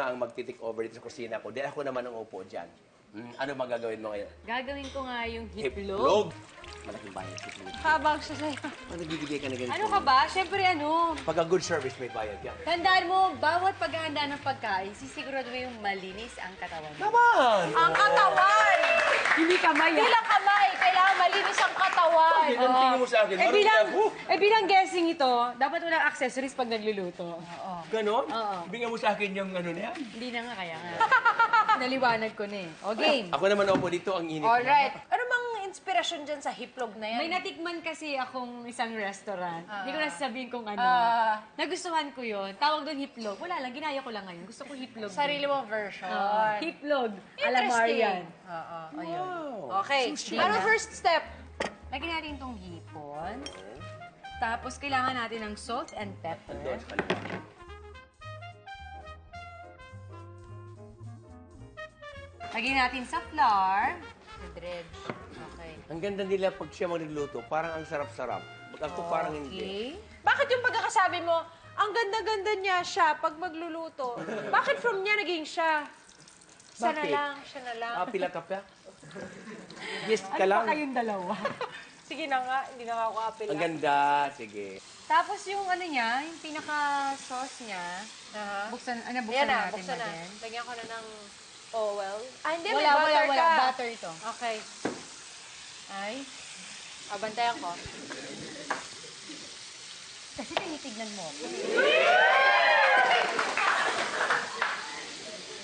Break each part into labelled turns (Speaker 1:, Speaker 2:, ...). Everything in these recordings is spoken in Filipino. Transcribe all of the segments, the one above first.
Speaker 1: nga ang magti-take over dito sa kusina ko. Dahil ako naman ang upo dyan. Ano magagawin mo ngayon?
Speaker 2: Gagawin ko nga yung hiplog.
Speaker 1: Hiplog? Malaking bayad sa hiplog.
Speaker 3: Habang siya sa'yo.
Speaker 1: Nagbibigay ka na ganito.
Speaker 2: Ano ka ba? Siyempre ano,
Speaker 1: Pag a good service, may bayad yan.
Speaker 2: tandaan mo, bawat paghahanda ng pagkain, sisigurado mo yung malinis ang katawan mo.
Speaker 1: Naman!
Speaker 3: Ang katawan!
Speaker 2: Hindi kamay
Speaker 3: Hindi lang kamay. Kailangan malinis ang katawan.
Speaker 1: Yan ang tingin mo sa akin.
Speaker 2: bilang guessing ito, dapat walang accessories pag nagluluto.
Speaker 1: Ganon?
Speaker 2: Oo.
Speaker 1: Bigyan mo sa akin yung ano na yan.
Speaker 2: Hindi na nga kaya nga. Naliwanag ko na eh. O, game.
Speaker 1: Ako naman upo dito, ang init.
Speaker 3: Alright. Ano bang inspirasyon dyan sa hiplog na yan?
Speaker 2: May natikman kasi akong isang restaurant. Hindi ko na sasabihin kung ano. Nagustuhan ko yun. Tawag doon hiplog. Wala lang, ginaya ko lang ngayon. Gusto ko hiplog.
Speaker 3: Sarili mong version.
Speaker 2: Hiplog. Ala Marian.
Speaker 3: Oo, ayun.
Speaker 1: Wow.
Speaker 3: Okay.
Speaker 2: Sushi.
Speaker 3: Ano first step?
Speaker 2: Lagyan natin itong hipon. Tapos kailangan natin ng salt and pepper.
Speaker 1: Doon sa kaliwa.
Speaker 2: Lagyan natin sa flour.
Speaker 3: Sa dredge. Okay.
Speaker 1: Ang ganda nila pag siya magluluto, parang ang sarap-sarap. Pag ako parang hindi.
Speaker 2: Okay.
Speaker 3: Bakit yung pagkakasabi mo, ang ganda-ganda niya siya pag magluluto? Bakit from niya naging siya? Siya na
Speaker 1: Bakit?
Speaker 3: lang, siya na lang.
Speaker 1: Pila ka pa? Yes ka
Speaker 2: Ano
Speaker 1: lang.
Speaker 2: pa kayong dalawa?
Speaker 3: Sige na nga, hindi na nga ako apil.
Speaker 1: Ang ganda. Sige.
Speaker 2: Tapos yung ano niya, yung pinaka-sauce niya, buksan
Speaker 3: Ayan
Speaker 2: natin
Speaker 3: na, buksan na.
Speaker 2: natin.
Speaker 3: Lagyan ko na ng oil. Ah, hindi, may
Speaker 2: Wala,
Speaker 3: butter
Speaker 2: wala.
Speaker 3: ka.
Speaker 2: Butter ito.
Speaker 3: Okay.
Speaker 2: Ay,
Speaker 3: Abantayan ko.
Speaker 2: kasi tinitignan mo ako.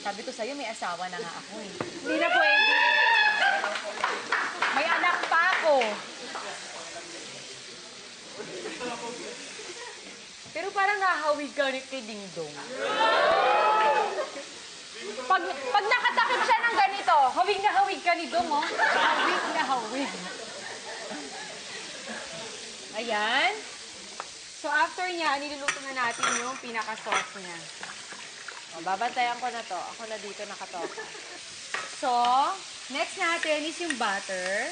Speaker 2: Sabi ko sa'yo, may asawa na nga ako eh.
Speaker 3: Hindi na pwede. May anak pa ako.
Speaker 2: Pero parang nahawig ka kay Ding Dong.
Speaker 3: Pag nakatakip siya ng ganito,
Speaker 2: Hawig na hawig ka ni Dong, oh. Hawig na hawig. Ayan. So after niya, niluluto na natin yung pinaka-sauce niya.
Speaker 3: babantayan ko na to. Ako na dito nakatok.
Speaker 2: So, next natin is yung butter.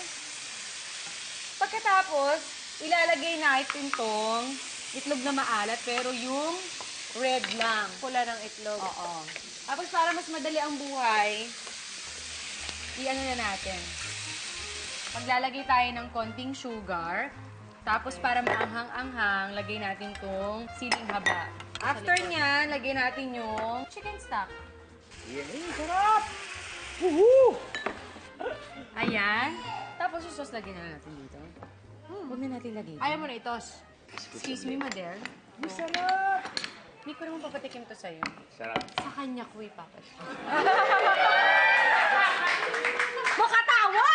Speaker 2: Pagkatapos, ilalagay natin tong itlog na maalat, pero yung red lang.
Speaker 3: Pula ng itlog.
Speaker 2: Oo. Tapos para mas madali ang buhay, i-ano na natin. Maglalagay tayo ng konting sugar. Tapos para maanghang-anghang, lagay natin tong siling haba. After niyan, lagay natin yung chicken stock.
Speaker 1: Yay, sarap! Woohoo!
Speaker 2: Ayan. Tapos yung sauce lagyan na natin dito. Huwag na natin lagay.
Speaker 3: Ayaw mo na itos.
Speaker 2: Excuse me, Mader.
Speaker 1: Ang sarap!
Speaker 2: Hindi ko naman papatikim to sa'yo.
Speaker 1: Sarap.
Speaker 2: Sa kanya ko ipapatikim.
Speaker 3: Makatawa!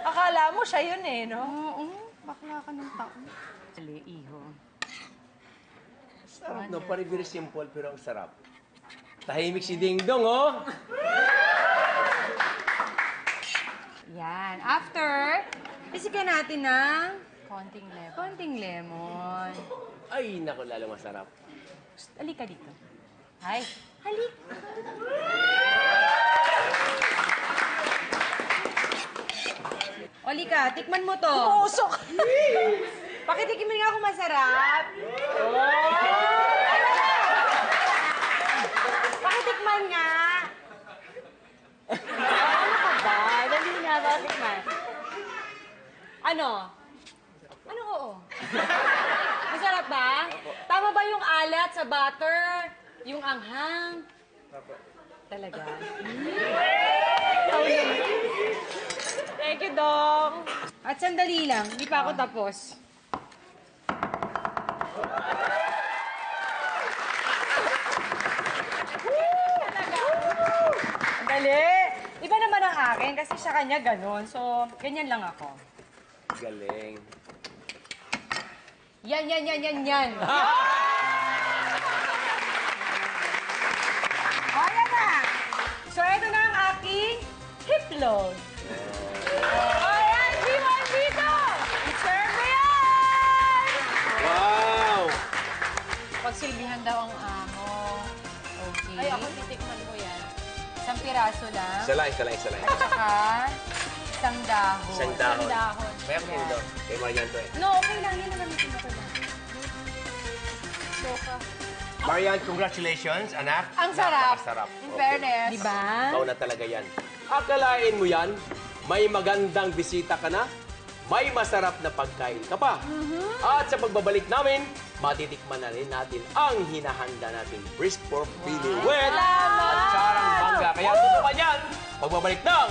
Speaker 3: Akala mo siya yun eh, no?
Speaker 2: Oo, bakla ka ng tao. Dali, iho.
Speaker 1: Sarap, no? Parang very simple, pero ang sarap. Tahimik si Ding Dong, oh!
Speaker 2: Yan. After, isikan natin ng
Speaker 3: Konting lemon.
Speaker 2: konting lemon.
Speaker 1: Ay, naku, lalo masarap.
Speaker 2: Halika dito. Ay, halik. Olika, tikman mo to.
Speaker 3: Usok!
Speaker 2: Pakitikimin nga kung masarap. Pakitikman nga. Ano ka ba? Dali na, pakitikman. Ano? Ano oo? Masarap ba? Tama ba yung alat sa butter? Yung anghang? Talaga?
Speaker 3: Thank you, Dong.
Speaker 2: At sandali lang, hindi pa ako tapos. Dali! Iba naman ang akin kasi sa kanya ganun. So, ganyan lang ako.
Speaker 1: Galing.
Speaker 2: Yan, yan, yan, yan, yan. O, yan na. So, ito na ang aking hiplog. Ayan, G1 dito! I-serve mo yan!
Speaker 1: Wow!
Speaker 2: Pagsilbihan daw ang amo. Okay.
Speaker 3: Ay, ako titikman ko yan.
Speaker 2: Isang piraso lang.
Speaker 1: Isa lang, isa lang, isa lang.
Speaker 2: At saka, isang dahon.
Speaker 1: Isang dahon.
Speaker 3: dahon.
Speaker 1: Kaya ko nito. Kay Marian to eh.
Speaker 2: No, okay lang. Yan naman ito lang.
Speaker 3: Soka.
Speaker 1: Marian, congratulations, anak.
Speaker 2: Ang sarap.
Speaker 1: Napakasarap.
Speaker 2: In
Speaker 1: Okay.
Speaker 2: fairness.
Speaker 3: Diba?
Speaker 1: Ikaw na talaga yan. Akalain mo yan, may magandang bisita ka na, may masarap na pagkain ka pa. At sa pagbabalik namin, matitikman na rin natin ang hinahanda nating brisk pork belly wet at charang bangga. Kaya tutukan yan, pagbabalik ng